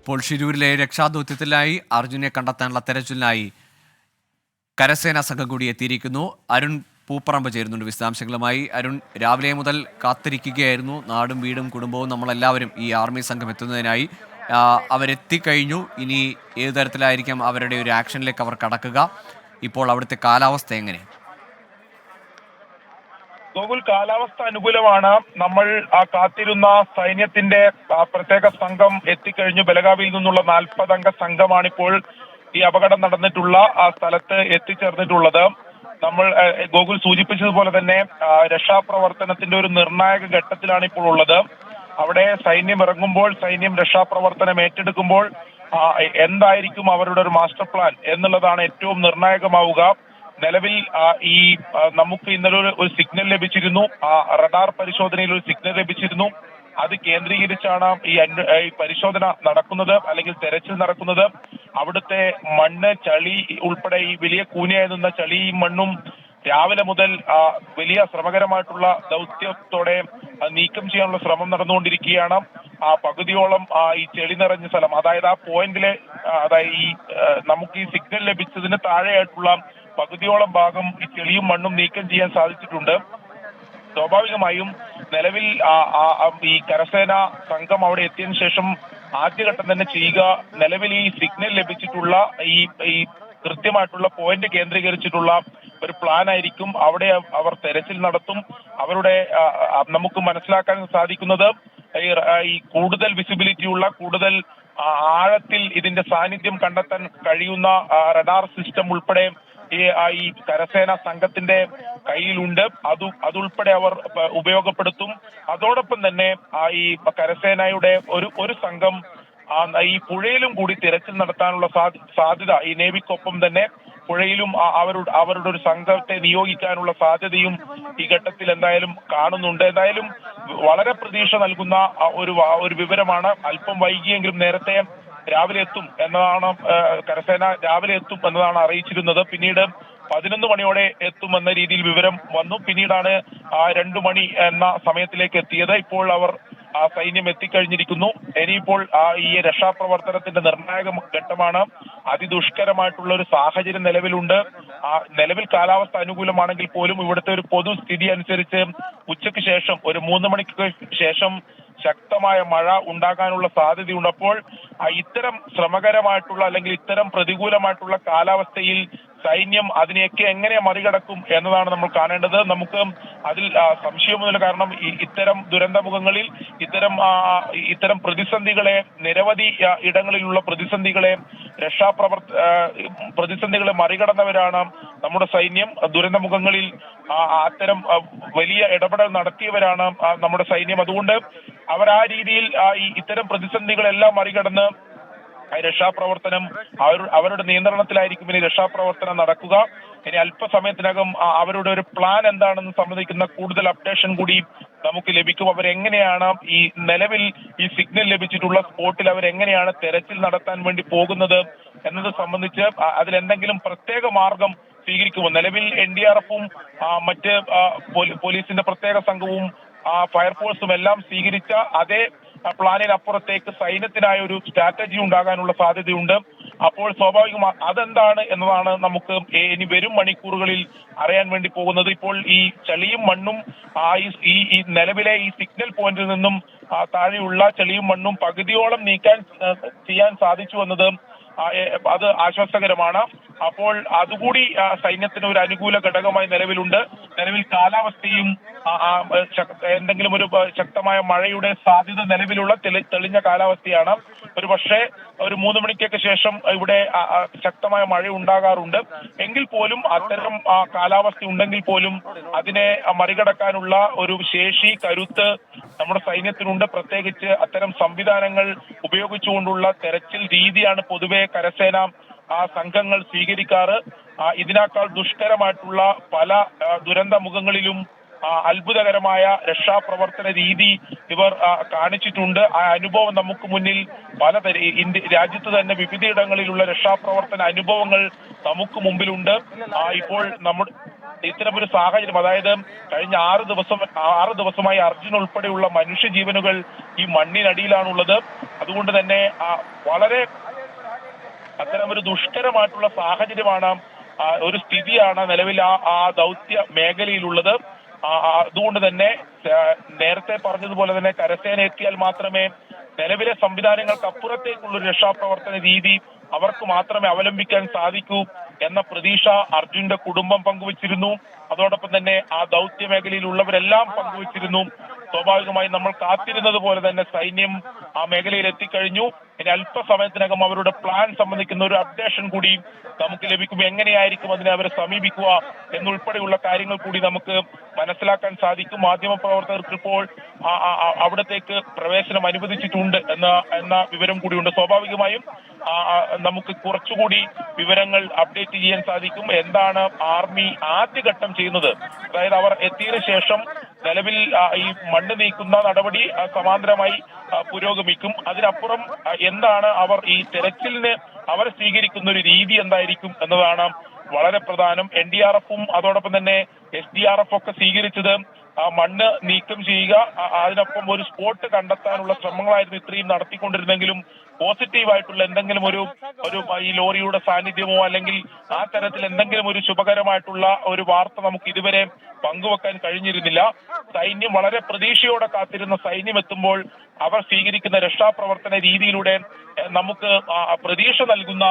ഇപ്പോൾ ഷിരൂരിലെ രക്ഷാദൗത്യത്തിലായി അർജുനെ കണ്ടെത്താനുള്ള തെരച്ചിലിനായി കരസേനാ സംഘം കൂടി എത്തിയിരിക്കുന്നു. അരുൺ പൂപ്പറമ്പ് ചേരുന്നുണ്ട് വിശദാംശങ്ങളുമായി. അരുൺ, രാവിലെ മുതൽ കാത്തിരിക്കുകയായിരുന്നു. നാടും വീടും കുടുംബവും നമ്മളെല്ലാവരും ഈ ആർമി സംഘം എത്തുന്നതിനായി. അവരെത്തിക്കഴിഞ്ഞു. ഇനി ഏതു തരത്തിലായിരിക്കാം അവരുടെ ഒരു ആക്ഷനിലേക്ക് അവർ കടക്കുക? ഇപ്പോൾ അവിടുത്തെ കാലാവസ്ഥ എങ്ങനെ? ഗോകുൽ, കാലാവസ്ഥ അനുകൂലമാണ്. നമ്മൾ കാത്തിരുന്ന സൈന്യത്തിന്റെ പ്രത്യേക സംഘം എത്തിക്കഴിഞ്ഞു. ബലഗാവിയിൽ നിന്നുള്ള 40 അംഗ സംഘമാണിപ്പോൾ ഈ അപകടം നടന്നിട്ടുള്ള ആ സ്ഥലത്ത് എത്തിച്ചേർന്നിട്ടുള്ളത്. നമ്മൾ ഗോകുൽ സൂചിപ്പിച്ചതുപോലെ തന്നെ രക്ഷാപ്രവർത്തനത്തിന്റെ ഒരു നിർണായക ഘട്ടത്തിലാണ് ഇപ്പോൾ ഉള്ളത്. അവിടെ സൈന്യം ഇറങ്ങുമ്പോൾ, സൈന്യം രക്ഷാപ്രവർത്തനം ഏറ്റെടുക്കുമ്പോൾ എന്തായിരിക്കും അവരുടെ ഒരു മാസ്റ്റർ പ്ലാൻ എന്നുള്ളതാണ് ഏറ്റവും നിർണായകമാവുക. നിലവിൽ ഈ നമുക്ക് ഇന്നലെ ഒരു സിഗ്നൽ ലഭിച്ചിരുന്നു. റഡാർ പരിശോധനയിൽ ഒരു സിഗ്നൽ ലഭിച്ചിരുന്നു. അത് കേന്ദ്രീകരിച്ചാണ് ഈ പരിശോധന നടക്കുന്നത്, അല്ലെങ്കിൽ തെരച്ചിൽ നടക്കുന്നത്. അവിടുത്തെ മണ്ണ്, ചളി ഉൾപ്പെടെ ഈ വലിയ കൂനയായി നിന്ന ചളിയും മണ്ണും രാവിലെ മുതൽ വലിയ ശ്രമകരമായിട്ടുള്ള ദൗത്യത്തോടെ നീക്കം ചെയ്യാനുള്ള ശ്രമം നടന്നുകൊണ്ടിരിക്കുകയാണ്. പകുതിയോളം ഈ ചെളി നിറഞ്ഞ സ്ഥലം, അതായത് ആ പോയിന്റിലെ, അതായത് ഈ നമുക്ക് ഈ സിഗ്നൽ ലഭിച്ചതിന് താഴെയായിട്ടുള്ള പകുതിയോളം ഭാഗം ഈ ചെളിയും മണ്ണും നീക്കം ചെയ്യാൻ സാധിച്ചിട്ടുണ്ട്. സ്വാഭാവികമായും നിലവിൽ ഈ കരസേന സംഘം അവിടെ എത്തിയതിനു ശേഷം ആദ്യഘട്ടം തന്നെ ചെയ്യുക, നിലവിൽ ഈ സിഗ്നൽ ലഭിച്ചിട്ടുള്ള ഈ കൃത്യമായിട്ടുള്ള പോയിന്റ് കേന്ദ്രീകരിച്ചിട്ടുള്ള ഒരു പ്ലാൻ ആയിരിക്കും. അവിടെ അവർ തെരച്ചിൽ നടത്തും. അവരുടെ നമുക്ക് മനസ്സിലാക്കാൻ സാധിക്കുന്നത് ഈ കൂടുതൽ വിസിബിലിറ്റി ഉള്ള, കൂടുതൽ ആഴത്തിൽ ഇതിന്റെ സാന്നിധ്യം കണ്ടെത്താൻ കഴിയുന്ന റഡാർ സിസ്റ്റം ഉൾപ്പെടെ ഈ കരസേന സംഘത്തിന്റെ കയ്യിലുണ്ട്. അതുൾപ്പെടെ അവർ ഉപയോഗപ്പെടുത്തും. അതോടൊപ്പം തന്നെ ഈ കരസേനയുടെ ഒരു സംഘം ഈ പുഴയിലും കൂടി തിരച്ചിൽ നടത്താനുള്ള സാധ്യത, ഈ നേവിക്കൊപ്പം തന്നെ പുഴയിലും അവരുടെ ഒരു സംഘത്തെ നിയോഗിക്കാനുള്ള സാധ്യതയും ഈ ഘട്ടത്തിൽ എന്തായാലും കാണുന്നുണ്ട്. എന്തായാലും വളരെ പ്രതീക്ഷ നൽകുന്ന ഒരു വിവരമാണ്. അല്പം വൈകിയെങ്കിലും നേരത്തെ രാവിലെ എത്തും എന്നതാണ് കരസേന രാവിലെ എത്തും എന്നതാണ് അറിയിച്ചിരുന്നത്. പിന്നീട് 11 മണിയോടെ എത്തുമെന്ന രീതിയിൽ വിവരം വന്നു. പിന്നീടാണ് 2 മണി എന്ന സമയത്തിലേക്ക് എത്തിയത്. ഇപ്പോൾ അവർ സൈന്യം എത്തിക്കഴിഞ്ഞിരിക്കുന്നു. ഇനിയിപ്പോൾ ഈ രക്ഷാപ്രവർത്തനത്തിന്റെ നിർണായക ഘട്ടമാണ്. അതിദുഷ്കരമായിട്ടുള്ള ഒരു സാഹചര്യം നിലവിലുണ്ട്. നിലവിൽ കാലാവസ്ഥ അനുകൂലമാണെങ്കിൽ പോലും ഇവിടുത്തെ ഒരു പൊതുസ്ഥിതി അനുസരിച്ച് ഉച്ചയ്ക്ക് ശേഷം, ഒരു 3 മണിക്ക് ശേഷം ശക്തമായ മഴ ഉണ്ടാകാനുള്ള സാധ്യതയുണ്ട്. അപ്പോൾ ഇത്തരം ശ്രമകരമായിട്ടുള്ള, അല്ലെങ്കിൽ ഇത്തരം പ്രതികൂലമായിട്ടുള്ള കാലാവസ്ഥയിൽ സൈന്യം അതിനെയൊക്കെ എങ്ങനെ മറികടക്കും എന്നതാണ് നമ്മൾ കാണേണ്ടത്. നമുക്ക് അതിൽ സംശയമൊന്നുമില്ല. കാരണം ഇത്തരം ദുരന്തമുഖങ്ങളിൽ ഇത്തരം പ്രതിസന്ധികളെ, നിരവധി ഇടങ്ങളിലുള്ള പ്രതിസന്ധികളെ പ്രതിസന്ധികളെ മറികടന്നവരാണ് നമ്മുടെ സൈന്യം. ദുരന്തമുഖങ്ങളിൽ അത്തരം വലിയ ഇടപെടൽ നടത്തിയവരാണ് നമ്മുടെ സൈന്യം. അതുകൊണ്ട് അവർ ആ രീതിയിൽ ഇത്തരം പ്രതിസന്ധികളെല്ലാം മറികടന്ന് രക്ഷാപ്രവർത്തനം അവരുടെ നിയന്ത്രണത്തിലായിരിക്കും ഇനി രക്ഷാപ്രവർത്തനം നടക്കുക. ഇനി അല്പസമയത്തിനകം അവരുടെ ഒരു പ്ലാൻ എന്താണെന്ന് സംബന്ധിക്കുന്ന കൂടുതൽ അപ്ഡേഷൻ കൂടി നമുക്ക് ലഭിക്കും. അവരെങ്ങനെയാണ് ഈ നിലവിൽ ഈ സിഗ്നൽ ലഭിച്ചിട്ടുള്ള സ്പോട്ടിൽ അവരെങ്ങനെയാണ് തെരച്ചിൽ നടത്താൻ വേണ്ടി പോകുന്നത് എന്നത് സംബന്ധിച്ച് അതിലെന്തെങ്കിലും പ്രത്യേക മാർഗം സ്വീകരിക്കുമോ? നിലവിൽ NDRF-ഉം മറ്റ് പോലീസിന്റെ പ്രത്യേക സംഘവും ഫയർഫോഴ്സും എല്ലാം സ്വീകരിച്ച അതേ പ്ലാനിനപ്പുറത്തേക്ക് സൈന്യത്തിനായ ഒരു സ്ട്രാറ്റജി ഉണ്ടാകാനുള്ള സാധ്യതയുണ്ട്. അപ്പോൾ സ്വാഭാവികമായി അതെന്താണ് എന്നതാണ് നമുക്ക് ഇനി വരും മണിക്കൂറുകളിൽ അറിയാൻ വേണ്ടി പോകുന്നത്. ഇപ്പോൾ ഈ ചളിയും മണ്ണും ഈ നിലവിലെ ഈ സിഗ്നൽ പോയിന്റിൽ നിന്നും താഴെയുള്ള ചളിയും മണ്ണും പകുതിയോളം ചെയ്യാൻ സാധിച്ചു എന്നത് അത് ആശ്വാസകരമാണ്. അപ്പോൾ അതുകൂടി സൈന്യത്തിന് ഒരു അനുകൂല ഘടകമായി നിലവിലുണ്ട്. നിലവിൽ കാലാവസ്ഥയും എന്തെങ്കിലും ഒരു ശക്തമായ മഴയുടെ സാധ്യത നിലവിലുള്ള തെളിഞ്ഞ കാലാവസ്ഥയാണ്. ഒരു പക്ഷേ ഒരു 3 മണിക്കൊക്കെ ശേഷം ഇവിടെ ശക്തമായ മഴ ഉണ്ടാകാറുണ്ട്. എങ്കിൽ പോലും അത്തരം കാലാവസ്ഥ ഉണ്ടെങ്കിൽ പോലും അതിനെ മറികടക്കാനുള്ള ഒരു ശേഷി, കരുത്ത് നമ്മുടെ സൈന്യത്തിനുണ്ട്. പ്രത്യേകിച്ച് അത്തരം സംവിധാനങ്ങൾ ഉപയോഗിച്ചുകൊണ്ടുള്ള തെരച്ചിൽ രീതിയാണ് പൊതുവെ കരസേന സംഘങ്ങൾ സ്വീകരിക്കാറ്. ഇതിനേക്കാൾ ദുഷ്കരമായിട്ടുള്ള പല ദുരന്ത മുഖങ്ങളിലും അത്ഭുതകരമായ രക്ഷാപ്രവർത്തന രീതി ഇവർ കാണിച്ചിട്ടുണ്ട്. ആ അനുഭവം നമുക്ക് മുന്നിൽ രാജ്യത്ത് തന്നെ വിവിധയിടങ്ങളിലുള്ള രക്ഷാപ്രവർത്തന അനുഭവങ്ങൾ നമുക്ക് മുമ്പിലുണ്ട്. ഇപ്പോൾ ഇത്തരമൊരു സാഹചര്യം, അതായത് കഴിഞ്ഞ 6 ദിവസമായി അർജുൻ ഉൾപ്പെടെയുള്ള മനുഷ്യജീവനുകൾ ഈ മണ്ണിനടിയിലാണുള്ളത്. അതുകൊണ്ട് തന്നെ വളരെ അത്തരമൊരു ദുഷ്കരമായിട്ടുള്ള സാഹചര്യമാണ്, ഒരു സ്ഥിതിയാണ് നിലവിൽ ആ ദൗത്യ മേഖലയിലുള്ളത്. അതുകൊണ്ട് തന്നെ നേരത്തെ പറഞ്ഞതുപോലെ തന്നെ കരസേന എത്തിയാൽ മാത്രമേ നിലവിലെ സംവിധാനങ്ങൾക്ക് അപ്പുറത്തേക്കുള്ള രക്ഷാപ്രവർത്തന രീതി അവർക്ക് മാത്രമേ അവലംബിക്കാൻ സാധിക്കൂ എന്ന പ്രതീക്ഷ അർജുന്റെ കുടുംബം പങ്കുവച്ചിരുന്നു. അതോടൊപ്പം തന്നെ ആ ദൗത്യ മേഖലയിലുള്ളവരെല്ലാം പങ്കുവച്ചിരുന്നു. സ്വാഭാവികമായി നമ്മൾ കാത്തിരുന്നത് പോലെ തന്നെ സൈന്യം ആ മേഖലയിൽ എത്തിക്കഴിഞ്ഞു. ഇനി അല്പസമയത്തിനകം അവരുടെ പ്ലാൻ സംബന്ധിക്കുന്ന ഒരു അപ്ഡേഷൻ കൂടി നമുക്ക് ലഭിക്കും. എങ്ങനെയായിരിക്കും അതിനെ അവരെ സമീപിക്കുക എന്നുൾപ്പെടെയുള്ള കാര്യങ്ങൾ കൂടി നമുക്ക് മനസ്സിലാക്കാൻ സാധിക്കും. മാധ്യമപ്രവർത്തകർക്ക് ഇപ്പോൾ അവിടത്തേക്ക് പ്രവേശനം അനുവദിച്ചിട്ടുണ്ട് എന്ന വിവരം കൂടിയുണ്ട്. സ്വാഭാവികമായും നമുക്ക് കുറച്ചുകൂടി വിവരങ്ങൾ അപ്ഡേറ്റ് ചെയ്യാൻ സാധിക്കും. എന്താണ് ആർമി ആദ്യഘട്ടം ചെയ്യുന്നത്, അതായത് അവർ എത്തിയതിനു ശേഷം നിലവിൽ ഈ മണ്ണ് നീക്കുന്ന നടപടി സമാന്തരമായി പുരോഗമിക്കും. അതിനപ്പുറം എന്താണ് അവർ ഈ തെരച്ചിലിന് അവർ സ്വീകരിക്കുന്ന ഒരു രീതി എന്തായിരിക്കും എന്നതാണ് വളരെ പ്രധാനം. NDRF-ഉം അതോടൊപ്പം തന്നെ SDRF ഒക്കെ സ്വീകരിച്ചത് മണ്ണ് നീക്കം ചെയ്യുക, അതിനൊപ്പം ഒരു സ്പോട്ട് കണ്ടെത്താനുള്ള ശ്രമങ്ങളായിരുന്നു ഇത്രയും നടത്തിക്കൊണ്ടിരുന്നെങ്കിലും പോസിറ്റീവായിട്ടുള്ള എന്തെങ്കിലും ഒരു ഈ ലോറിയുടെ സാന്നിധ്യമോ അല്ലെങ്കിൽ ആ തരത്തിൽ എന്തെങ്കിലും ഒരു ശുഭകരമായിട്ടുള്ള ഒരു വാർത്ത നമുക്ക് ഇതുവരെ പങ്കുവെക്കാൻ കഴിഞ്ഞിരുന്നില്ല. സൈന്യം വളരെ പ്രതീക്ഷയോടെ കാത്തിരുന്ന സൈന്യം എത്തുമ്പോൾ അവർ സ്വീകരിക്കുന്ന രക്ഷാപ്രവർത്തന രീതിയിലൂടെ നമുക്ക് പ്രതീക്ഷ നൽകുന്ന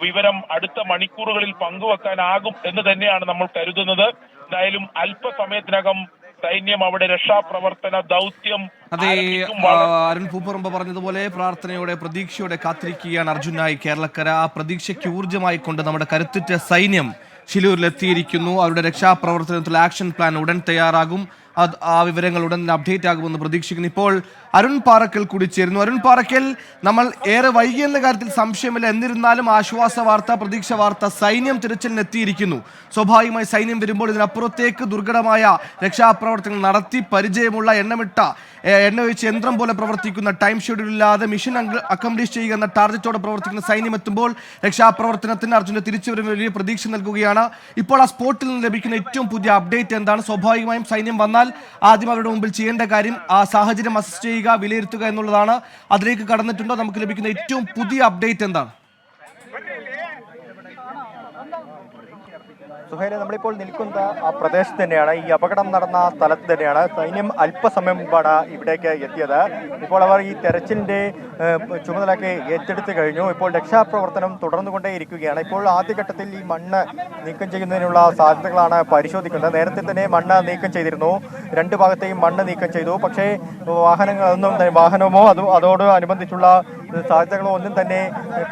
വിവരം അടുത്ത മണിക്കൂറുകളിൽ പങ്കുവെക്കാനാകും എന്ന് തന്നെയാണ് നമ്മൾ കരുതുന്നത്. എന്തായാലും അല്പസമയത്തിനകം സൈന്യം അവിടെ രക്ഷാപ്രവർത്തന ദൗത്യം. അതെ, അരുൺ പൂപ്പറമ്പ് പറഞ്ഞതുപോലെ പ്രാർത്ഥനയോടെ പ്രതീക്ഷയോടെ കാത്തിരിക്കുകയാണ് അർജുനായി കേരളക്കര. ആ പ്രതീക്ഷയ്ക്ക് ഊർജ്ജമായി കൊണ്ട് നമ്മുടെ കരുത്തുറ്റ സൈന്യം ഷിലൂരിലെത്തിയിരിക്കുന്നു. അവരുടെ രക്ഷാപ്രവർത്തനത്തിലുള്ള ആക്ഷൻ പ്ലാൻ ഉടൻ തയ്യാറാകും. ആ വിവരങ്ങൾ ഉടൻ അപ്ഡേറ്റ് ആകുമെന്ന് പ്രതീക്ഷിക്കുന്നു. ഇപ്പോൾ അരുൺ പാറക്കൽ കൂടി ചേരുന്നു. അരുൺ പാറക്കൽ, നമ്മൾ ഏറെ വൈകിയെന്ന കാര്യത്തിൽ സംശയമില്ല. എന്നിരുന്നാലും ആശ്വാസ വാർത്ത, പ്രതീക്ഷ വാർത്ത, സൈന്യം തിരച്ചിലിനെത്തിയിരിക്കുന്നു. സ്വാഭാവികമായി സൈന്യം വരുമ്പോൾ ഇതിനപ്പുറത്തേക്ക് ദുർഘടമായ രക്ഷാപ്രവർത്തനങ്ങൾ നടത്തി പരിചയമുള്ള എണ്ണ വെച്ച് യന്ത്രം പോലെ പ്രവർത്തിക്കുന്ന, ടൈം ഷെഡ്യൂൾ ഇല്ലാതെ മിഷൻ അക്കംപ്ലീഷ് ചെയ്യുക എന്ന ടാർഗറ്റോടെ പ്രവർത്തിക്കുന്ന സൈന്യം എത്തുമ്പോൾ രക്ഷാപ്രവർത്തനത്തിന് അർജുന്റെ തിരിച്ചുവരവ് വലിയ പ്രതീക്ഷ നൽകുകയാണ്. ഇപ്പോൾ ആ സ്പോട്ടിൽ നിന്ന് ലഭിക്കുന്ന ഏറ്റവും പുതിയ അപ്ഡേറ്റ് എന്താണ്? സ്വാഭാവികമായും സൈന്യം വന്നാൽ ആദ്യം അവരുടെ മുമ്പിൽ ചെയ്യേണ്ട കാര്യം ആ സാഹചര്യം അസസ് ചെയ്യുക, വിലയിരുത്തുക എന്നുള്ളതാണ്. അതിലേക്ക് കടന്നിട്ടുണ്ടോ? നമുക്ക് ലഭിക്കുന്ന ഏറ്റവും പുതിയ അപ്ഡേറ്റ് എന്താണ്? സുഹൈലെ, നമ്മളിപ്പോൾ നിൽക്കുന്ന ആ പ്രദേശത്ത് തന്നെയാണ്, ഈ അപകടം നടന്ന സ്ഥലത്ത് തന്നെയാണ്. സൈന്യം അല്പസമയം മുമ്പാണ് ഇവിടേക്ക് എത്തിയത്. ഇപ്പോൾ അവർ ഈ തെരച്ചിലിന്റെ ചുമതലയൊക്കെ ഏറ്റെടുത്ത് കഴിഞ്ഞു. ഇപ്പോൾ രക്ഷാപ്രവർത്തനം തുടർന്നുകൊണ്ടേയിരിക്കുകയാണ്. ഇപ്പോൾ ആദ്യഘട്ടത്തിൽ ഈ മണ്ണ് നീക്കം ചെയ്യുന്നതിനുള്ള സാധ്യതകളാണ് പരിശോധിക്കുന്നത്. നേരത്തെ തന്നെ മണ്ണ് നീക്കം ചെയ്തിരുന്നു, രണ്ട് ഭാഗത്തെയും മണ്ണ് നീക്കം ചെയ്തു. പക്ഷേ വാഹനമോ അതോട് അനുബന്ധിച്ചുള്ള സാധ്യതകളോ ഒന്നും തന്നെ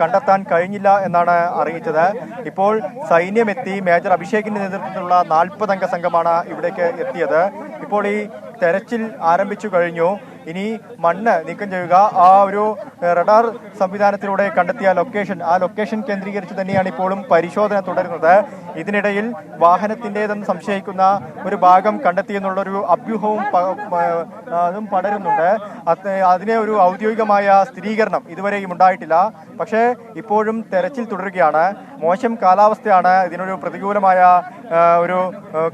കണ്ടെത്താൻ കഴിഞ്ഞില്ല എന്നാണ് അറിയിച്ചത്. ഇപ്പോൾ സൈന്യം എത്തി. മേജർ അഭിഷേകിന്റെ നേതൃത്വത്തിലുള്ള 40 അംഗ സംഘമാണ് ഇവിടേക്ക് എത്തിയത്. ഇപ്പോൾ ഈ തെരച്ചിൽ ആരംഭിച്ചു കഴിഞ്ഞു. ഇനി മണ്ണ് നീക്കം ചെയ്യുക, ആ ഒരു റഡാർ സംവിധാനത്തിലൂടെ കണ്ടെത്തിയ ലൊക്കേഷൻ കേന്ദ്രീകരിച്ച് തന്നെയാണ് ഇപ്പോഴും പരിശോധന തുടരുന്നത്. ഇതിനിടയിൽ വാഹനത്തിൻ്റെതെന്ന് സംശയിക്കുന്ന ഒരു ഭാഗം കണ്ടെത്തിയെന്നുള്ളൊരു അഭ്യൂഹവും അതും പടരുന്നുണ്ട്. അതിന് ഒരു ഔദ്യോഗികമായ സ്ഥിരീകരണം ഇതുവരെയും ഉണ്ടായിട്ടില്ല. പക്ഷേ ഇപ്പോഴും തെരച്ചിൽ തുടരുകയാണ്. മോശം കാലാവസ്ഥയാണ് ഇതിനൊരു പ്രതികൂലമായ ഒരു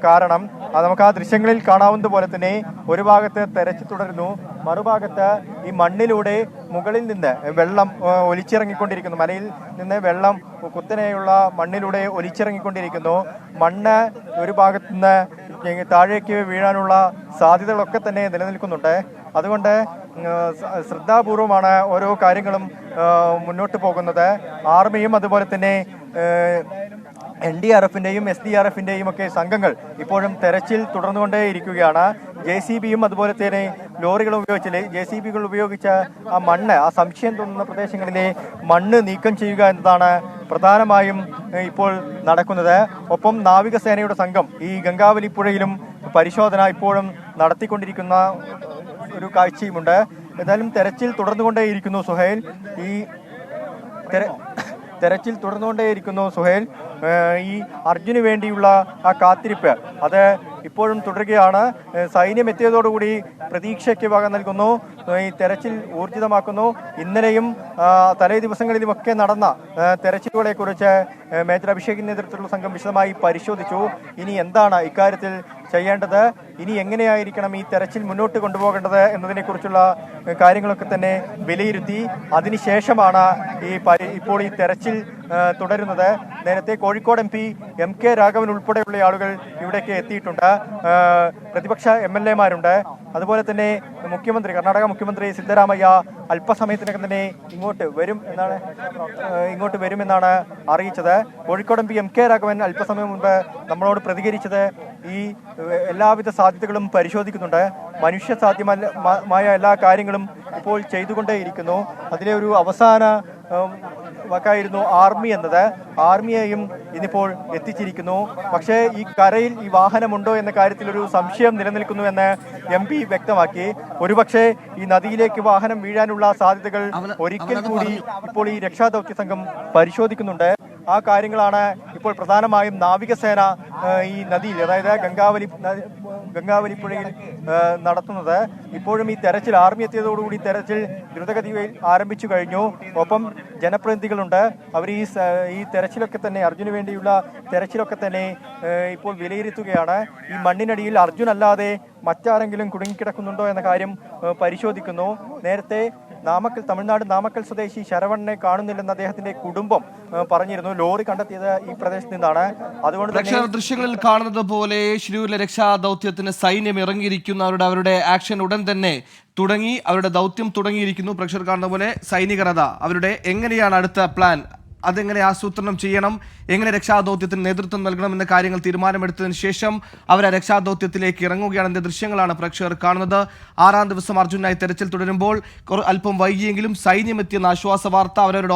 കാരണം. നമുക്ക് ആ ദൃശ്യങ്ങളിൽ കാണാവുന്നത് പോലെ തന്നെ ഒരു ഭാഗത്ത് തെരച്ചിൽ തുടരുന്നു, മറുഭാഗത്ത് ഈ മണ്ണിലൂടെ മുകളിൽ നിന്ന് വെള്ളം ഒലിച്ചിറങ്ങിക്കൊണ്ടിരിക്കുന്നു. മലയിൽ നിന്ന് വെള്ളം കുത്തനെയുള്ള മണ്ണിലൂടെ ഒലിച്ചിറങ്ങിക്കൊണ്ടിരിക്കുന്നു. മണ്ണ് ഒരു ഭാഗത്തു നിന്ന് താഴേക്ക് വീഴാനുള്ള സാധ്യതകളൊക്കെ തന്നെ നിലനിൽക്കുന്നുണ്ട്. അതുകൊണ്ട് ശ്രദ്ധാപൂർവമാണ് ഓരോ കാര്യങ്ങളും മുന്നോട്ട് പോകുന്നത്. ആർമിയും അതുപോലെ തന്നെ NDRF-ന്റെയും SDRF-ന്റെയും ഒക്കെ സംഘങ്ങൾ ഇപ്പോഴും തെരച്ചിൽ തുടർന്നുകൊണ്ടേയിരിക്കുകയാണ്. JCB-യും അതുപോലെ തന്നെ ലോറികളും ഉപയോഗിച്ചില്ലേ, JCB-കൾ ഉപയോഗിച്ച ആ മണ്ണ്, ആ സംശയം തോന്നുന്ന പ്രദേശങ്ങളിലെ മണ്ണ് നീക്കം ചെയ്യുക എന്നതാണ് പ്രധാനമായും ഇപ്പോൾ നടക്കുന്നത്. ഒപ്പം നാവികസേനയുടെ സംഘം ഈ ഗംഗാവലി പുഴയിലും പരിശോധന ഇപ്പോഴും നടത്തിക്കൊണ്ടിരിക്കുന്ന ഒരു കാഴ്ചയുമുണ്ട്. എന്തായാലും തെരച്ചിൽ തുടർന്നുകൊണ്ടേയിരിക്കുന്നു സുഹൈൽ. തെരച്ചിൽ തുടർന്നുകൊണ്ടേയിരിക്കുന്നു സുഹൈൽ. ഈ അർജുന് വേണ്ടിയുള്ള ആ കാത്തിരിപ്പ് അത് ഇപ്പോഴും തുടരുകയാണ്. സൈന്യം എത്തിയതോടുകൂടി പ്രതീക്ഷയ്ക്ക് വക നൽകുന്നു. ഈ തെരച്ചിൽ ഊർജിതമാക്കുന്നു. ഇന്നലെയും തലേ ദിവസങ്ങളിലുമൊക്കെ നടന്ന തെരച്ചിലുകളെ കുറിച്ച് മേജർ അഭിഷേകിന്റെ നേതൃത്വത്തിലുള്ള സംഘം വിശദമായി പരിശോധിച്ചു. ഇനി എന്താണ് ഇക്കാര്യത്തിൽ ചെയ്യേണ്ടത്, ഇനി എങ്ങനെയായിരിക്കണം ഈ തെരച്ചിൽ മുന്നോട്ട് കൊണ്ടുപോകേണ്ടത് എന്നതിനെക്കുറിച്ചുള്ള കാര്യങ്ങളൊക്കെ തന്നെ വിലയിരുത്തി അതിനുശേഷമാണ് ഇപ്പോൾ ഈ തെരച്ചിൽ തുടരുന്നത്. നേരത്തെ കോഴിക്കോട് MP MK രാഘവൻ ഉൾപ്പെടെയുള്ള ആളുകൾ ഇവിടേക്ക് എത്തിയിട്ടുണ്ട്. പ്രതിപക്ഷ MLA-മാരുണ്ട്. അതുപോലെ തന്നെ കർണാടക മുഖ്യമന്ത്രി സിദ്ധരാമയ്യ അല്പസമയത്തിനകം തന്നെ ഇങ്ങോട്ട് വരുമെന്നാണ് അറിയിച്ചത്. കോഴിക്കോട് MP MK രാഘവൻ അല്പസമയം മുൻപ് നമ്മളോട് പ്രതികരിച്ചത് ഈ എല്ലാവിധ സാധ്യതകളും പരിശോധിക്കുന്നുണ്ട്. മനുഷ്യ സാധ്യമായ എല്ലാ കാര്യങ്ങളും ഇപ്പോൾ ചെയ്തുകൊണ്ടേയിരിക്കുന്നു. അതിലെ ഒരു അവസാന വാക്കായിരുന്നു ആർമി എന്നത്. ആർമിയെയും ഇന്നിപ്പോൾ എത്തിച്ചിരിക്കുന്നു. പക്ഷേ ഈ കരയിൽ ഈ വാഹനമുണ്ടോ എന്ന കാര്യത്തിൽ ഒരു സംശയം നിലനിൽക്കുന്നു എന്ന് MP വ്യക്തമാക്കി. ഒരുപക്ഷെ ഈ നദിയിലേക്ക് വാഹനം വീഴാനുള്ള സാധ്യതകൾ ഒരിക്കൽ കൂടി ഇപ്പോൾ ഈ രക്ഷാദൗത്യ സംഘം പരിശോധിക്കുന്നുണ്ട്. ആ കാര്യങ്ങളാണ് ഇപ്പോൾ പ്രധാനമായും നാവികസേന ഈ നദിയിൽ, അതായത് ഗംഗാവലി പുഴയിൽ നടത്തുന്നത്. ഇപ്പോഴും ഈ തെരച്ചിൽ ആർമി എത്തിയതോടുകൂടി തെരച്ചിൽ ദ്രുതഗതിയിൽ ആരംഭിച്ചു കഴിഞ്ഞു. ഒപ്പം ജനപ്രതിനിധികളുണ്ട്. അവർ ഈ തെരച്ചിലൊക്കെ തന്നെ അർജുന് വേണ്ടിയുള്ള തെരച്ചിലൊക്കെ തന്നെ ഇപ്പോൾ വിലയിരുത്തുകയാണ്. ഈ മണ്ണിനടിയിൽ അർജുൻ അല്ലാതെ മറ്റാരെങ്കിലും കുടുങ്ങിക്കിടക്കുന്നുണ്ടോ എന്ന കാര്യം പരിശോധിക്കുന്നു. നേരത്തെ തമിഴ്നാട് നാമക്കൽ സ്വദേശി ശരവണനെ കാണുന്നില്ലെന്ന് അദ്ദേഹത്തിന്റെ കുടുംബം പറഞ്ഞിരുന്നു. ലോറി കണ്ടെത്തിയത് ഈ പ്രദേശത്ത് നിന്നാണ്. അതുകൊണ്ട് തന്നെ ദൃശ്യങ്ങളിൽ കാണുന്നത് പോലെ ശിരൂരിലെ രക്ഷാദൗത്യത്തിന് സൈന്യം ഇറങ്ങിയിരിക്കുന്നു. അവരുടെ ആക്ഷൻ ഉടൻ തന്നെ തുടങ്ങി, അവരുടെ ദൗത്യം തുടങ്ങിയിരിക്കുന്നു. പ്രേക്ഷകർ കാണുന്ന പോലെ സൈനികർ അവരുടെ എങ്ങനെയാണ് അടുത്ത പ്ലാൻ, അതെങ്ങനെ ആസൂത്രണം ചെയ്യണം, എങ്ങനെ രക്ഷാദൗത്യത്തിന് നേതൃത്വം നൽകണം എന്ന കാര്യങ്ങൾ തീരുമാനമെടുത്തതിന് ശേഷം അവർ ആ രക്ഷാദൗത്യത്തിലേക്ക് ഇറങ്ങുകയാണെന്ന ദൃശ്യങ്ങളാണ് പ്രേക്ഷകർ കാണുന്നത്. 6ാം ദിവസം അർജുനായി തെരച്ചിൽ തുടരുമ്പോൾ അല്പം വൈകിയെങ്കിലും സൈന്യം എത്തിയെന്ന ആശ്വാസ വാർത്ത, അവരവരുടെ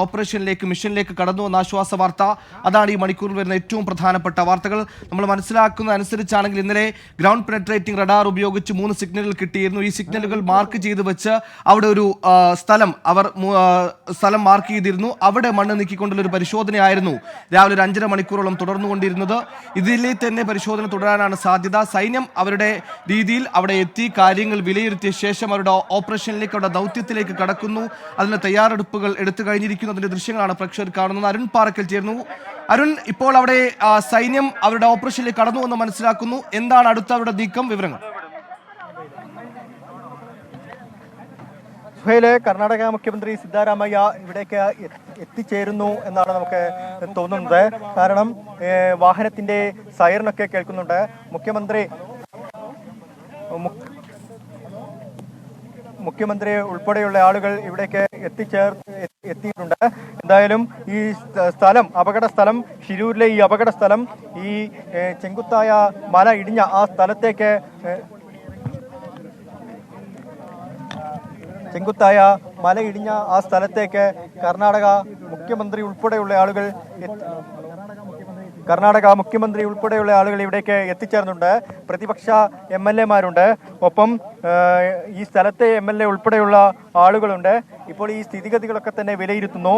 മിഷനിലേക്ക് കടന്നു എന്ന ആശ്വാസ വാർത്ത, അതാണ് ഈ മണിക്കൂറിൽ വരുന്ന ഏറ്റവും പ്രധാനപ്പെട്ട വാർത്തകൾ. നമ്മൾ മനസ്സിലാക്കുന്ന അനുസരിച്ചാണെങ്കിൽ ഇന്നലെ ഗ്രൗണ്ട് പെനട്രേറ്റിംഗ് റഡാർ ഉപയോഗിച്ച് 3 സിഗ്നലുകൾ കിട്ടിയിരുന്നു. ഈ സിഗ്നലുകൾ മാർക്ക് ചെയ്ത് വെച്ച് അവിടെ ഒരു സ്ഥലം മാർക്ക് ചെയ്തിരുന്നു. അവിടെ മണ്ണ് നീക്കിക്കൊണ്ടുള്ള ഒരു പരിശോധനയായിരുന്നു രാവിലെ 5.5 മണിക്കൂറോളം തുടർന്നുകൊണ്ടിരുന്നത്. ഇതിലെ തന്നെ പരിശോധന തുടരാനാണ് സാധ്യത. സൈന്യം അവരുടെ രീതിയിൽ അവിടെ എത്തി കാര്യങ്ങൾ വിലയിരുത്തിയ ശേഷം അവരുടെ ഓപ്പറേഷനിലേക്ക്, അവരുടെ ദൗത്യത്തിലേക്ക് കടക്കുന്നു. അതിന് തയ്യാറെടുപ്പുകൾ എടുത്തു കഴിഞ്ഞിരിക്കുന്നു. അതിന്റെ ദൃശ്യങ്ങളാണ് പ്രേക്ഷകർ കാണുന്നത്. അരുൺ പാറക്കൽ ചേർന്നു. അരുൺ, ഇപ്പോൾ അവിടെ സൈന്യം അവരുടെ ഓപ്പറേഷനിലേക്ക് കടന്നു എന്ന് മനസ്സിലാക്കുന്നു. എന്താണ് അടുത്ത അവരുടെ നീക്കം, വിവരങ്ങൾ? കർണാടക മുഖ്യമന്ത്രി സിദ്ധരാമയ്യ ഇവിടേക്ക് എത്തിച്ചേരുന്നു എന്നാണ് നമുക്ക് തോന്നുന്നത്. കാരണം വാഹനത്തിന്റെ സൈറനൊക്കെ കേൾക്കുന്നുണ്ട്. മുഖ്യമന്ത്രി ഉൾപ്പെടെയുള്ള ആളുകൾ ഇവിടേക്ക് എത്തിയിട്ടുണ്ട്. എന്തായാലും ഈ അപകട സ്ഥലം ഷിരൂരിലെ ഈ അപകട സ്ഥലം ഈ ചെങ്കുത്തായ മല ഇടിഞ്ഞ ആ സ്ഥലത്തേക്ക് കർണാടക മുഖ്യമന്ത്രി ഉൾപ്പെടെയുള്ള ആളുകൾ ഇവിടേക്ക് എത്തിച്ചേർന്നുണ്ട്. പ്രതിപക്ഷ MLA-മാരുണ്ട്. ഒപ്പം ഈ സ്ഥലത്തെ MLA ഉൾപ്പെടെയുള്ള ആളുകളുണ്ട്. ഇപ്പോൾ ഈ സ്ഥിതിഗതികളൊക്കെ തന്നെ വിലയിരുത്തുന്നു.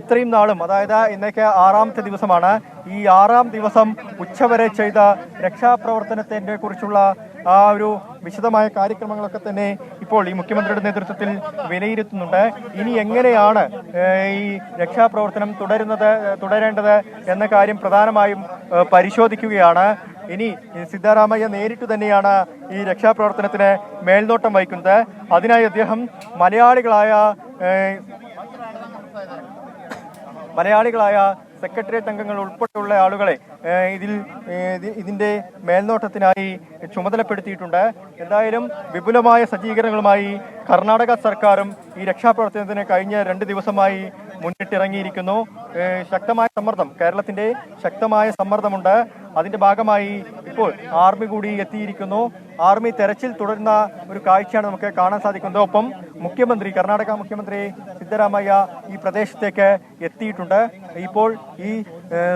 ഇത്രയും നാളും, അതായത് ഇന്നേക്ക് 6ാമത്തെ ദിവസമാണ്. ഈ 6ാം ദിവസം ഉച്ചവരെ ചെയ്ത രക്ഷാപ്രവർത്തനത്തെ കുറിച്ചുള്ള ആ ഒരു വിശദമായ കാര്യക്രമങ്ങളൊക്കെ തന്നെ ഇപ്പോൾ ഈ മുഖ്യമന്ത്രിയുടെ നേതൃത്വത്തിൽ വിലയിരുത്തുന്നുണ്ട്. ഇനി എങ്ങനെയാണ് ഈ രക്ഷാപ്രവർത്തനം തുടരേണ്ടത് എന്ന കാര്യം പ്രധാനമായും പരിശോധിക്കുകയാണ്. ഇനി സിദ്ധരാമയ്യ നേരിട്ട് തന്നെയാണ് ഈ രക്ഷാപ്രവർത്തനത്തിന് മേൽനോട്ടം വഹിക്കുന്നത്. അതിനായി അദ്ദേഹം മലയാളികളായ സെക്രട്ടേറിയറ്റ് അംഗങ്ങൾ ഉൾപ്പെടെയുള്ള ആളുകളെ ഇതിന്റെ മേൽനോട്ടത്തിനായി ചുമതലപ്പെടുത്തിയിട്ടുണ്ട്. എന്തായാലും വിപുലമായ സജ്ജീകരണങ്ങളുമായി കർണാടക സർക്കാരും ഈ രക്ഷാപ്രവർത്തനത്തിന് കഴിഞ്ഞ 2 ദിവസമായി മുന്നിട്ടിറങ്ങിയിരിക്കുന്നു. ശക്തമായ സമ്മർദ്ദം, കേരളത്തിന്റെ ശക്തമായ സമ്മർദ്ദമുണ്ട്. അതിന്റെ ഭാഗമായി ഇപ്പോൾ ആർമി കൂടി എത്തിയിരിക്കുന്നു. ആർമി തെരച്ചിൽ തുടരുന്ന ഒരു കാഴ്ചയാണ് നമുക്ക് കാണാൻ സാധിക്കുന്നത്. ഒപ്പം കർണാടക മുഖ്യമന്ത്രി സിദ്ധരാമയ്യ ഈ പ്രദേശത്തേക്ക് എത്തിയിട്ടുണ്ട്. ഇപ്പോൾ ഈ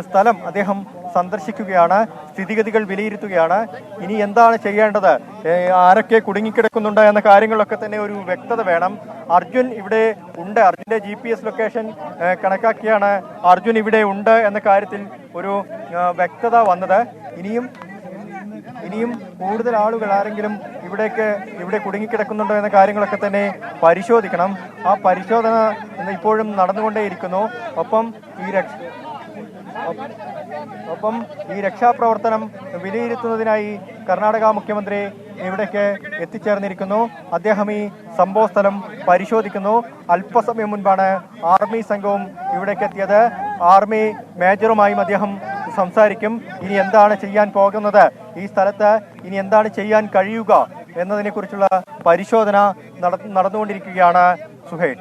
സ്ഥലം അദ്ദേഹം സന്ദർശിക്കുകയാണ്, സ്ഥിതിഗതികൾ വിലയിരുത്തുകയാണ്. ഇനി എന്താണ് ചെയ്യേണ്ടത്, ആരൊക്കെ കുടുങ്ങിക്കിടക്കുന്നുണ്ട് എന്ന കാര്യങ്ങളിലൊക്കെ തന്നെ ഒരു വ്യക്തത വേണം. അർജുൻ ഇവിടെ ഉണ്ട്, അർജുന്റെ GPS ലൊക്കേഷൻ കണക്കാക്കിയാണ് അർജുൻ ഇവിടെ ഉണ്ട് എന്ന കാര്യത്തിൽ ഒരു വ്യക്തത വന്നത്. ഇനിയും കൂടുതൽ ആളുകൾ ആരെങ്കിലും ഇവിടെ കുടുങ്ങിക്കിടക്കുന്നുണ്ടോ എന്ന കാര്യങ്ങളൊക്കെ തന്നെ പരിശോധിക്കണം. ആ പരിശോധന ഇപ്പോഴും നടന്നുകൊണ്ടേയിരിക്കുന്നു. ഒപ്പം ഈ രക്ഷാപ്രവർത്തനം വിലയിരുത്തുന്നതിനായി കർണാടക മുഖ്യമന്ത്രി ഇവിടേക്ക് എത്തിച്ചേർന്നിരിക്കുന്നു. അദ്ദേഹം ഈ സംഭവ സ്ഥലം പരിശോധിക്കുന്നു. അല്പസമയം മുൻപാണ് ആർമി സംഘവും ഇവിടേക്ക് എത്തിയത്. ആർമി മേജറുമായും അദ്ദേഹം സംസാരിക്കും. ഇനി എന്താണ് ചെയ്യാൻ പോകുന്നത്, ഈ സ്ഥലത്ത് ഇനി എന്താണ് ചെയ്യാൻ കഴിയുക എന്നതിനെക്കുറിച്ചുള്ള പരിശോധന നടന്നുകൊണ്ടിരിക്കുകയാണ്. സുഹൈൽ.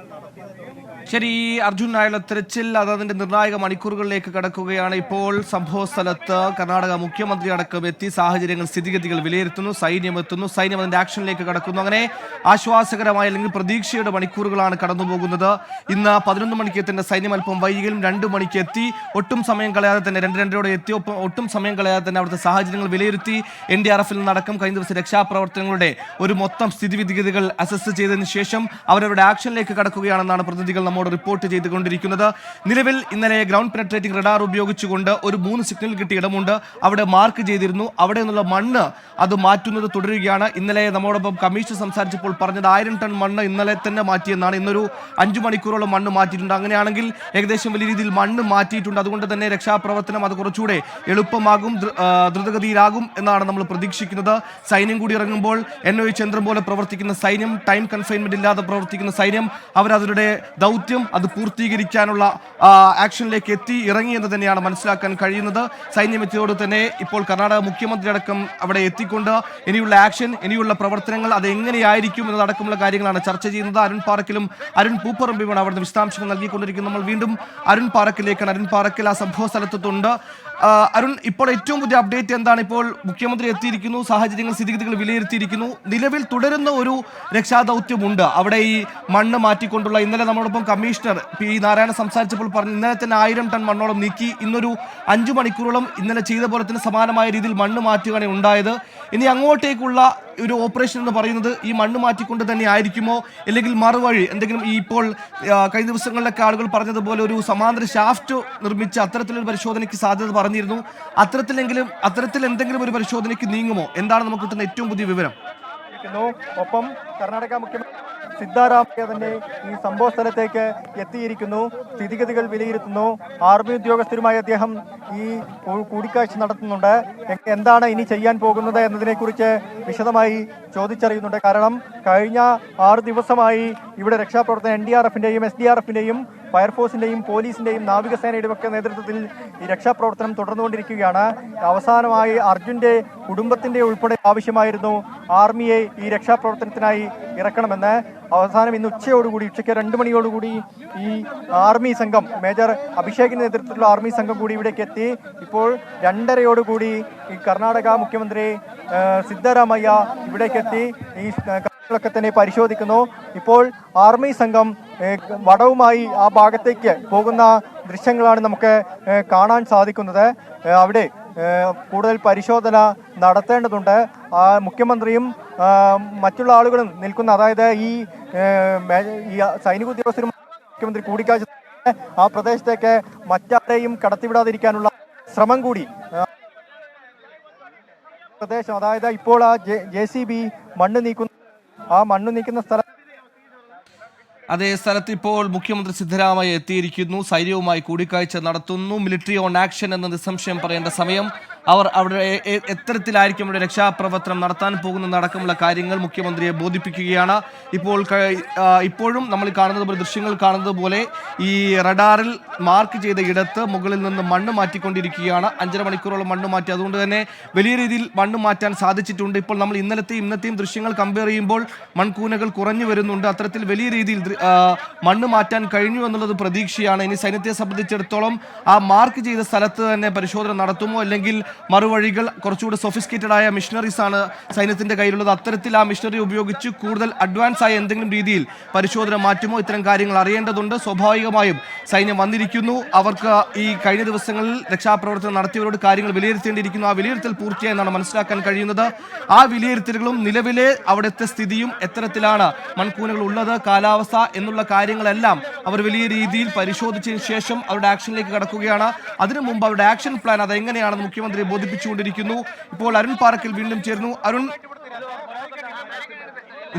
ശരി, അർജുനായുള്ള തിരച്ചിൽ അതിന്റെ നിർണായക മണിക്കൂറുകളിലേക്ക് കടക്കുകയാണ്. ഇപ്പോൾ സംഭവ സ്ഥലത്ത് കർണാടക മുഖ്യമന്ത്രി അടക്കം എത്തി സാഹചര്യങ്ങൾ, സ്ഥിതിഗതികൾ വിലയിരുത്തുന്നു. സൈന്യം എത്തുന്നു, സൈന്യം അതിന്റെ ആക്ഷനിലേക്ക് കടക്കുന്നു. അങ്ങനെ ആശ്വാസകരമായ അല്ലെങ്കിൽ പ്രതീക്ഷയുടെ മണിക്കൂറുകളാണ് കടന്നുപോകുന്നത്. ഇന്ന് 11 മണിക്ക് എത്തേണ്ട സൈന്യം അല്പം വൈകിയും 2 മണിക്ക് എത്തി. ഒട്ടും സമയം കളയാതെ തന്നെ 2:02 എത്തി. ഒട്ടും സമയം കളയാതെ തന്നെ അവിടുത്തെ സാഹചര്യങ്ങൾ വിലയിരുത്തി. NDRF നടക്കം കഴിഞ്ഞ ദിവസം രക്ഷാപ്രവർത്തനങ്ങളുടെ ഒരു മൊത്തം സ്ഥിതിവിധിഗതികൾ അസസ് ചെയ്തതിനു ശേഷം അവരവരുടെ ആക്ഷനിലേക്ക് കടക്കുകയാണെന്നാണ് പ്രതിനിധികൾ നമ്മോട് റിപ്പോർട്ട് ചെയ്തുകൊണ്ടിരിക്കുന്നത്. നിലവിൽ ഇന്നലെ ഗ്രൗണ്ട് പെനട്രേറ്റിംഗ് റഡാർ ഉപയോഗിച്ചുകൊണ്ട് ഒരു 3 സിഗ്നൽ കിട്ടിയ ഇടമുണ്ട്. അവിടെ മാർക്ക് ചെയ്തിരുന്നു. അവിടെ നിന്നുള്ള മണ്ണ് അത് മാറ്റുന്നത് തുടരുകയാണ്. ഇന്നലെ നമ്മോടൊപ്പം കമ്മീഷൻ സംസാരിച്ചപ്പോൾ പറഞ്ഞത് 1000 ടൺ മണ്ണ് ഇന്നലെ തന്നെ മാറ്റിയെന്നാണ്. ഇന്നൊരു 5 മണിക്കൂറോളം മണ്ണ് മാറ്റിയിട്ടുണ്ട്. അങ്ങനെയാണെങ്കിൽ ഏകദേശം വലിയ രീതിയിൽ മണ്ണ് മാറ്റിയിട്ടുണ്ട്. അതുകൊണ്ട് തന്നെ രക്ഷാപ്രവർത്തനം അത് കുറച്ചുകൂടെ എളുപ്പമാകും, ദ്രുതഗതിയിലാകും എന്നാണ് നമ്മൾ പ്രതീക്ഷിക്കുന്നത്. സൈന്യം കൂടി ഇറങ്ങുമ്പോൾ NOA ചന്ദ്രൻ പോലെ പ്രവർത്തിക്കുന്ന സൈന്യം, ടൈം കൺഫൈൻമെന്റ് ഇല്ലാതെ പ്രവർത്തിക്കുന്ന സൈന്യം, അവരവരുടെ ദൗത്യം അത് പൂർത്തീകരിക്കാനുള്ള ആക്ഷനിലേക്ക് ഇറങ്ങി എന്ന് തന്നെയാണ് മനസ്സിലാക്കാൻ കഴിയുന്നത്. സൈന്യം എത്തിയതോടെ തന്നെ ഇപ്പോൾ കർണാടക മുഖ്യമന്ത്രി അടക്കം അവിടെ എത്തിക്കൊണ്ട് ഇനിയുള്ള ആക്ഷൻ, ഇനിയുള്ള പ്രവർത്തനങ്ങൾ അത് എങ്ങനെയായിരിക്കും എന്നതടക്കമുള്ള കാര്യങ്ങളാണ് ചർച്ച ചെയ്യുന്നത്. അരുൺ പാറക്കിലും അരുൺ പൂപ്പറമ്പിയുമാണ് അവിടുത്തെ വിശദാംശങ്ങൾ നൽകിക്കൊണ്ടിരിക്കുന്നത്. നമ്മൾ വീണ്ടും അരുൺ പാറക്കിലേക്കാണ്. അരുൺ പാറക്കിൽ ആ സംഭവ സ്ഥലത്തുണ്ട്. അരുൺ, ഇപ്പോൾ ഏറ്റവും പുതിയ അപ്ഡേറ്റ് എന്താണ്? ഇപ്പോൾ മുഖ്യമന്ത്രി എത്തിയിരിക്കുന്നു, സാഹചര്യങ്ങൾ, സ്ഥിതിഗതികൾ വിലയിരുത്തിയിരിക്കുന്നു. നിലവിൽ തുടരുന്ന ഒരു രക്ഷാദൗത്യമുണ്ട്. അവിടെ ഈ മണ്ണ് മാറ്റിക്കൊണ്ടുള്ള, ഇന്നലെ നമ്മളോടൊപ്പം കമ്മീഷണർ P നാരായണൻ സംസാരിച്ചപ്പോൾ പറഞ്ഞു ഇന്നലെ തന്നെ 1000 ടൺ മണ്ണോളം നീക്കി. ഇന്നൊരു 5 മണിക്കൂറോളം ഇന്നലെ ചെയ്ത പോലെ തന്നെ സമാനമായ രീതിയിൽ മണ്ണ് മാറ്റുകയാണ് ഉണ്ടായത്. ഇനി അങ്ങോട്ടേക്കുള്ള ഒരു ഓപ്പറേഷൻ എന്ന് പറയുന്നത് ഈ മണ്ണ് മാറ്റിക്കൊണ്ട് തന്നെ ആയിരിക്കുമോ, അല്ലെങ്കിൽ മറുവഴി എന്തെങ്കിലും ഇപ്പോൾ കഴിഞ്ഞ ദിവസങ്ങളിലൊക്കെ ആളുകൾ പറഞ്ഞതുപോലെ ഒരു സമാന്തര ഷാഫ്റ്റ് നിർമ്മിച്ച് അത്തരത്തിലൊരു പരിശോധനയ്ക്ക് സാധ്യത പറഞ്ഞിരുന്നു. അത്തരത്തിൽ എന്തെങ്കിലും ഒരു പരിശോധനയ്ക്ക് നീങ്ങുമോ? എന്താണ് നമുക്ക് കിട്ടുന്ന ഏറ്റവും പുതിയ വിവരം? ഒപ്പം കർണാടക മുഖ്യമന്ത്രി സിദ്ധാരാമയ്യ തന്നെ ഈ സംഭവ സ്ഥലത്തേക്ക് എത്തിയിരിക്കുന്നു, സ്ഥിതിഗതികൾ വിലയിരുത്തുന്നു. ആർമി ഉദ്യോഗസ്ഥരുമായി അദ്ദേഹം ഈ കൂടിക്കാഴ്ച നടത്തുന്നുണ്ട്. എന്താണ് ഇനി ചെയ്യാൻ പോകുന്നത് എന്നതിനെക്കുറിച്ച് വിശദമായി ചോദിച്ചറിയുന്നുണ്ട്. കാരണം കഴിഞ്ഞ 6 ദിവസമായി ഇവിടെ രക്ഷാപ്രവർത്തനം NDRFന്റെയും SDRFന്റെയും ഫയർഫോഴ്സിന്റെയും പോലീസിന്റെയും നാവികസേനയുടെയും ഒക്കെ നേതൃത്വത്തിൽ ഈ രക്ഷാപ്രവർത്തനം തുടർന്നുകൊണ്ടിരിക്കുകയാണ്. അവസാനമായി അർജുന്റെ കുടുംബത്തിന്റെ ഉൾപ്പെടെ ആവശ്യമായിരുന്നു ആർമിയെ ഈ രക്ഷാപ്രവർത്തനത്തിനായി ഇറക്കണമെന്ന്. അവസാനം ഇന്ന് ഉച്ചയ്ക്ക് 2 മണിയോടുകൂടി ഈ ആർമി സംഘം, മേജർ അഭിഷേകിന്റെ നേതൃത്വത്തിലുള്ള ആർമി സംഘം കൂടി ഇവിടേക്ക് എത്തി. ഇപ്പോൾ 2:30 ഈ കർണാടക മുഖ്യമന്ത്രി സിദ്ധരാമയ്യ ഇവിടേക്ക് എത്തി ഈ ഒക്കെ തന്നെ പരിശോധിക്കുന്നു. ഇപ്പോൾ ആർമി സംഘം വടവുമായി ആ ഭാഗത്തേക്ക് പോകുന്ന ദൃശ്യങ്ങളാണ് നമുക്ക് കാണാൻ സാധിക്കുന്നത്. അവിടെ കൂടുതൽ പരിശോധന നടത്തേണ്ടതുണ്ട്. മുഖ്യമന്ത്രിയും മറ്റുള്ള ആളുകളും നിൽക്കുന്ന, അതായത് ഈ സൈനിക ഉദ്യോഗസ്ഥരും മുഖ്യമന്ത്രി കൂടിക്കാഴ്ച ആ പ്രദേശത്തേക്ക് മറ്റാരെയും കടത്തിവിടാതിരിക്കാനുള്ള ശ്രമം കൂടി പ്രദേശം, അതായത് ഇപ്പോൾ ആ JCB മണ്ണ് നീക്കുന്ന സ്ഥലം, അതേ സ്ഥലത്ത് ഇപ്പോൾ മുഖ്യമന്ത്രി സിദ്ധരാമയ്യ എത്തിയിരിക്കുന്നു. സൈന്യവുമായി കൂടിക്കാഴ്ച നടത്തുന്നു. മിലിറ്ററി ഓൺ ആക്ഷൻ എന്ന് നിസ്സംശയം പറയേണ്ട സമയം. അവർ അവിടെ എത്തരത്തിലായിരിക്കും അവിടെ രക്ഷാപ്രവർത്തനം നടത്താൻ പോകുന്നതടക്കമുള്ള കാര്യങ്ങൾ മുഖ്യമന്ത്രിയെ ബോധിപ്പിക്കുകയാണ്. ഇപ്പോഴും നമ്മൾ കാണുന്നത് പോലെ, ദൃശ്യങ്ങൾ കാണുന്നത് പോലെ ഈ റഡാറിൽ മാർക്ക് ചെയ്ത ഇടത്ത് മുകളിൽ നിന്ന് മണ്ണ് മാറ്റിക്കൊണ്ടിരിക്കുകയാണ്. 5.5 മണിക്കൂറോളം മണ്ണ് മാറ്റി. അതുകൊണ്ട് തന്നെ വലിയ രീതിയിൽ മണ്ണ് മാറ്റാൻ സാധിച്ചിട്ടുണ്ട്. ഇപ്പോൾ നമ്മൾ ഇന്നത്തെയും ദൃശ്യങ്ങൾ കമ്പയർ ചെയ്യുമ്പോൾ മൺകൂനകൾ കുറഞ്ഞു വരുന്നുണ്ട്. അത്തരത്തിൽ വലിയ രീതിയിൽ മണ്ണ് മാറ്റാൻ കഴിഞ്ഞു എന്നുള്ളത് പ്രതീക്ഷയാണ്. ഇനി സൈന്യത്തെ സംബന്ധിച്ചിടത്തോളം ആ മാർക്ക് ചെയ്ത സ്ഥലത്ത് തന്നെ പരിശോധന നടത്തുമോ, അല്ലെങ്കിൽ മറുവഴികൾ കുറച്ചുകൂടി സൊഫിസ്റ്റിക്കേറ്റഡ് ആയ മിഷനറീസ് ആണ് സൈന്യത്തിന്റെ കയ്യിലുള്ളത്. അത്തരത്തിൽ ആ മിഷനറി ഉപയോഗിച്ച് കൂടുതൽ അഡ്വാൻസ് ആയ എന്തെങ്കിലും രീതിയിൽ പരിശോധന മാറ്റുമോ, ഇത്തരം കാര്യങ്ങൾ അറിയേണ്ടതുണ്ട്. സ്വാഭാവികമായും സൈന്യം വന്നിരിക്കുന്നു. അവർക്ക് ഈ കഴിഞ്ഞ ദിവസങ്ങളിൽ രക്ഷാപ്രവർത്തനം നടത്തിയവരോട് കാര്യങ്ങൾ വിലയിരുത്തേണ്ടിയിരിക്കുന്നു. ആ വിലയിരുത്തൽ പൂർത്തിയായെന്നാണ് മനസ്സിലാക്കാൻ കഴിയുന്നത്. ആ വിലയിരുത്തലുകളും നിലവിലെ അവിടുത്തെ സ്ഥിതിയും എത്തരത്തിലാണ് മൺകൂനകൾ ഉള്ളത്, കാലാവസ്ഥ എന്നുള്ള കാര്യങ്ങളെല്ലാം അവർ വലിയ രീതിയിൽ പരിശോധിച്ചതിന് ശേഷം അവരുടെ ആക്ഷനിലേക്ക് കടക്കുകയാണ്. അതിനു മുമ്പ് അവരുടെ ആക്ഷൻ പ്ലാൻ അതെങ്ങനെയാണെന്ന് മുഖ്യമന്ത്രി ബോധിപ്പിച്ചുകൊണ്ടിരിക്കുന്നു. ഇപ്പോൾ അരുൺ പാറക്കൽ വീണ്ടും ചേർന്നു. അരുൺ,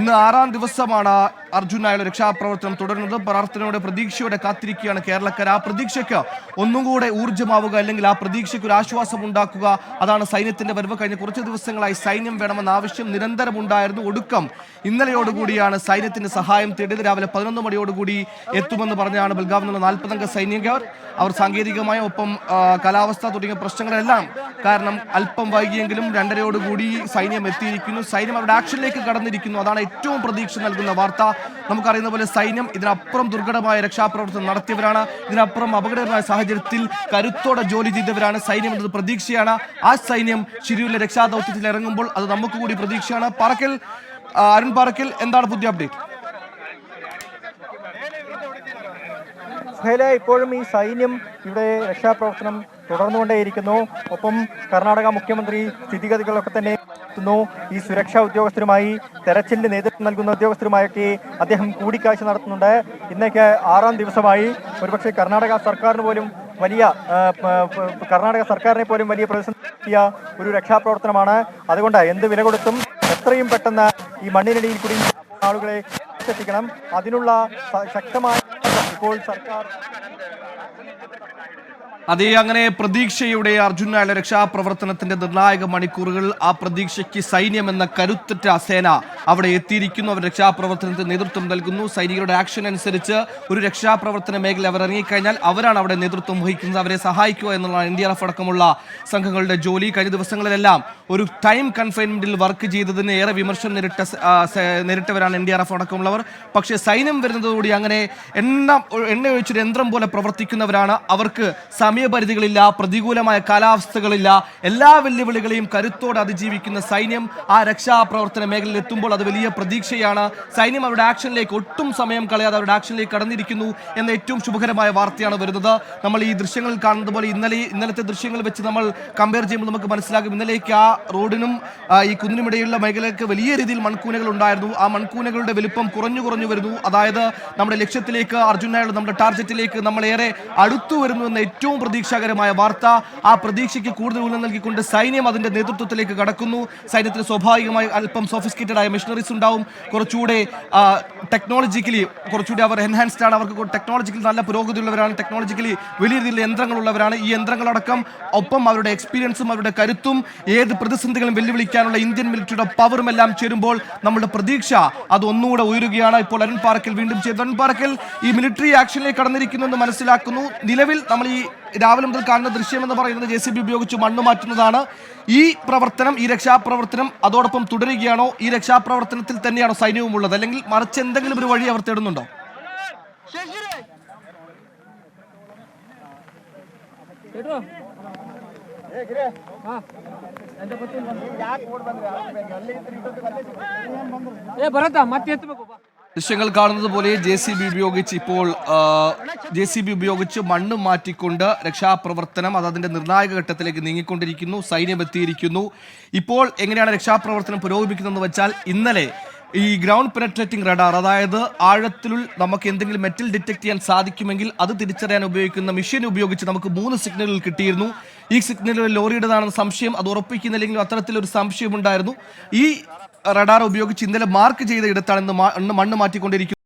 ഇന്ന് 6ാം ദിവസമാണ് അർജുനായുള്ള രക്ഷാപ്രവർത്തനം തുടരുന്നത്. പ്രാർത്ഥനയോടെ പ്രതീക്ഷയോടെ കാത്തിരിക്കുകയാണ് കേരളക്കര. ആ പ്രതീക്ഷയ്ക്ക് ഒന്നും കൂടെ ഊർജ്ജമാവുക, അല്ലെങ്കിൽ ആ പ്രതീക്ഷയ്ക്ക് ഒരു ആശ്വാസം ഉണ്ടാക്കുക, അതാണ് സൈന്യത്തിന്റെ വരവ്. കഴിഞ്ഞ കുറച്ച് ദിവസങ്ങളായി സൈന്യം വേണമെന്ന ആവശ്യം നിരന്തരം ഉണ്ടായിരുന്നു. ഒടുക്കം ഇന്നലെയോടുകൂടിയാണ് സൈന്യത്തിന്റെ സഹായം തേടിയത്. രാവിലെ 11 മണിയോടുകൂടി എത്തുമെന്ന് പറഞ്ഞാണ് ബൽഗാവിൽ നിന്ന് 40 അംഗ സൈനികർ. അവർ സാങ്കേതികമായ ഒപ്പം കാലാവസ്ഥ തുടങ്ങിയ പ്രശ്നങ്ങളെല്ലാം കാരണം അല്പം വൈകിയെങ്കിലും 2:30യോടുകൂടി സൈന്യം എത്തിയിരിക്കുന്നു. സൈന്യം അവരുടെ ആക്ഷനിലേക്ക് കടന്നിരിക്കുന്നു. അതാണ് ഏറ്റവും പ്രതീക്ഷ നൽകുന്ന വാർത്ത. നമുക്കറിയുന്ന പോലെ സൈന്യം ഇതിനപ്പുറം ദുർഘടമായ രക്ഷാപ്രവർത്തനം നടത്തിയവരാണ്. ഇതിനപ്പുറം അപകടകരമായ സാഹചര്യത്തിൽ കരുത്തോടെ ജോലി ചെയ്തവരാണ്. സൈന്യം എന്നത് പ്രതീക്ഷയാണ്. ആ സൈന്യം ശിരൂരിലെ രക്ഷാദൗത്യത്തിൽ ഇറങ്ങുമ്പോൾ അത് നമുക്ക് കൂടി പ്രതീക്ഷയാണ്. അരുൺ പാറക്കൽ, എന്താണ് പുതിയ അപ്ഡേറ്റ്? ഇപ്പോഴും ഈ സൈന്യം ഇവിടെ രക്ഷാപ്രവർത്തനം തുടർന്നുകൊണ്ടേയിരിക്കുന്നു. ഒപ്പം കർണാടക മുഖ്യമന്ത്രി സ്ഥിതിഗതികളൊക്കെ തന്നെ എത്തുന്നു. ഈ സുരക്ഷാ ഉദ്യോഗസ്ഥരുമായി, തെരച്ചിലിന് നേതൃത്വം നൽകുന്ന ഉദ്യോഗസ്ഥരുമായൊക്കെ അദ്ദേഹം കൂടിക്കാഴ്ച നടത്തുന്നുണ്ട്. ഇന്നേക്ക് 6ാം ദിവസമായി. ഒരുപക്ഷെ കർണാടക സർക്കാരിനെ പോലും വലിയ പ്രതിസന്ധിയ ഒരു രക്ഷാപ്രവർത്തനമാണ്. അതുകൊണ്ട് എന്ത് വില കൊടുത്തും എത്രയും പെട്ടെന്ന് ഈ മണ്ണിനടിയിൽ കൂടി ആളുകളെ എത്തിക്കണം. അതിനുള്ള ശക്തമായ ഇപ്പോൾ സർക്കാർ അതേ, അങ്ങനെ പ്രതീക്ഷയുടെ അർജുനായുള്ള രക്ഷാപ്രവർത്തനത്തിന്റെ നിർണായക മണിക്കൂറുകൾ. ആ പ്രതീക്ഷയ്ക്ക് സൈന്യം എന്ന കരുത്തുറ്റ സേന അവിടെ എത്തിയിരിക്കുന്നു. അവർ രക്ഷാപ്രവർത്തനത്തിന് നേതൃത്വം നൽകുന്നു. സൈനികരുടെ ആക്ഷൻ അനുസരിച്ച് ഒരു രക്ഷാപ്രവർത്തന മേഖല അവർ ഇറങ്ങിക്കഴിഞ്ഞാൽ അവരാണ് അവിടെ നേതൃത്വം വഹിക്കുന്നത്. അവരെ സഹായിക്കുക എന്നുള്ളതാണ് NDRF അടക്കമുള്ള സംഘങ്ങളുടെ ജോലി. കഴിഞ്ഞ ദിവസങ്ങളിലെല്ലാം ഒരു ടൈം കൺഫൈൻമെന്റിൽ വർക്ക് ചെയ്തതിന് ഏറെ വിമർശനം നേരിട്ടവരാണ് NDRF അടക്കമുള്ളവർ. പക്ഷേ സൈന്യം വരുന്നതോടുകൂടി അങ്ങനെ എണ്ണ ഒഴിച്ചൊരു യന്ത്രം പോലെ പ്രവർത്തിക്കുന്നവരാണ്. അവർക്ക് സമയപരിധികളില്ല, പ്രതികൂലമായ കാലാവസ്ഥകളില്ല. എല്ലാ വെല്ലുവിളികളെയും കരുത്തോടെ അതിജീവിക്കുന്ന സൈന്യം ആ രക്ഷാപ്രവർത്തന മേഖലയിൽ എത്തുമ്പോൾ അത് വലിയ പ്രതീക്ഷയാണ്. സൈന്യം അവരുടെ ആക്ഷനിലേക്ക് ഒട്ടും സമയം കളയാതെ അവരുടെ ആക്ഷനിലേക്ക് കടന്നിരിക്കുന്നു എന്ന ഏറ്റവും ശുഭകരമായ വാർത്തയാണ് വരുന്നത്. നമ്മൾ ഈ ദൃശ്യങ്ങളിൽ കാണുന്നത് പോലെ ഇന്നലത്തെ ദൃശ്യങ്ങൾ വെച്ച് നമ്മൾ കമ്പയർ ചെയ്യുമ്പോൾ നമുക്ക് മനസ്സിലാകും. ഇന്നലേക്ക് ആ റോഡിനും ഈ കുന്നിനുമിടയിലുള്ള മേഖലയ്ക്ക് വലിയ രീതിയിൽ മൺകൂനകൾ ഉണ്ടായിരുന്നു. ആ മൺകൂനകളുടെ വലുപ്പം കുറഞ്ഞു വരുന്നു. അതായത് നമ്മുടെ ലക്ഷ്യത്തിലേക്ക്, അർജുനായുള്ള നമ്മുടെ ടാർഗറ്റിലേക്ക് നമ്മൾ ഏറെ അടുത്തു വരുന്നു എന്ന ഏറ്റവും പ്രതീക്ഷാകരമായ വാർത്ത. ആ പ്രതീക്ഷയ്ക്ക് കൂടുതൽ ഊന്നൽ നൽകിക്കൊണ്ട് സൈന്യം അതിന്റെ നേതൃത്വത്തിലേക്ക് കടക്കുന്നു. സൈന്യത്തിന് സ്വാഭാവികമായി അല്പം സോഫിസ്റ്റിക്കേറ്റഡ് ആയ മെഷീനറീസ് ഉണ്ടാവും. കുറച്ചുകൂടെ ടെക്നോളജിക്കലി കുറച്ചുകൂടി അവർ എൻഹാൻസ്ഡ് ആണ്. അവർക്ക് ടെക്നോളജിക്കലി നല്ല പുരോഗതിയുള്ളവരാണ്. ടെക്നോളജിക്കലി വലിയ രീതിയിൽ യന്ത്രങ്ങളുള്ളവരാണ്. ഈ യന്ത്രങ്ങളടക്കം ഒപ്പം അവരുടെ എക്സ്പീരിയൻസും അവരുടെ കരുത്തും ഏത് പ്രതിസന്ധികളും വെല്ലുവിളിക്കാനുള്ള ഇന്ത്യൻ മിലിറ്ററിയുടെ പവറും എല്ലാം ചേരുമ്പോൾ നമ്മുടെ പ്രതീക്ഷ അത് ഒന്നുകൂടെ ഉയരുകയാണ്. ഇപ്പോൾ അരുൺ പാറക്കൽ വീണ്ടും ചെയ്തു. അരുൺ പാറക്കൽ, ഈ മിലിറ്ററി ആക്ഷനിലേക്ക് കടന്നിരിക്കുന്നു എന്ന് മനസ്സിലാക്കുന്നു. നിലവിൽ നമ്മൾ ഈ രാവിലെ മുതൽ കാണുന്ന ദൃശ്യം എന്ന് പറയുന്നത് JCB ഉപയോഗിച്ച് മണ്ണ് മാറ്റുന്നതാണ്. ഈ പ്രവർത്തനം, ഈ രക്ഷാപ്രവർത്തനം അതോടൊപ്പം തുടരുകയാണോ? ഈ രക്ഷാപ്രവർത്തനത്തിൽ തന്നെയാണോ സൈന്യവും ഉള്ളത്, അല്ലെങ്കിൽ മറിച്ച് എന്തെങ്കിലും ഒരു വഴി അവർ തേടുന്നുണ്ടോ? ദൃശ്യങ്ങൾ കാണുന്നത് പോലെ JCB ഉപയോഗിച്ച് മണ്ണ് മാറ്റിക്കൊണ്ട് രക്ഷാപ്രവർത്തനം അത് അതിന്റെ നിർണായക ഘട്ടത്തിലേക്ക് നീങ്ങിക്കൊണ്ടിരിക്കുന്നു. സൈന്യം എത്തിയിരിക്കുന്നു. ഇപ്പോൾ എങ്ങനെയാണ് രക്ഷാപ്രവർത്തനം പുരോഗമിക്കുന്നതെന്ന് വെച്ചാൽ, ഇന്നലെ ഈ ഗ്രൗണ്ട് പെനട്രേറ്റിംഗ് റഡാർ, അതായത് ആഴത്തിൽ നമുക്ക് എന്തെങ്കിലും മെറ്റൽ ഡിറ്റക്ട് ചെയ്യാൻ സാധിക്കുമെങ്കിൽ അത് തിരിച്ചറിയാൻ ഉപയോഗിക്കുന്ന മെഷീൻ ഉപയോഗിച്ച് നമുക്ക് 3 സിഗ്നലുകൾ കിട്ടിയിരുന്നു. ഈ സിഗ്നലുകൾ ലോറിയുടേതാണെന്ന് സംശയം, അത് ഉറപ്പിക്കുന്നില്ലെങ്കിലും അത്തരത്തിലൊരു സംശയമുണ്ടായിരുന്നു. ഈ റഡാർ ഉപയോഗിച്ച് ഇന്നലെ മാർക്ക് ചെയ്ത ഇടത്താണ് ഇന്ന് മണ്ണ് മാറ്റിക്കൊണ്ടിരിക്കുന്നത്.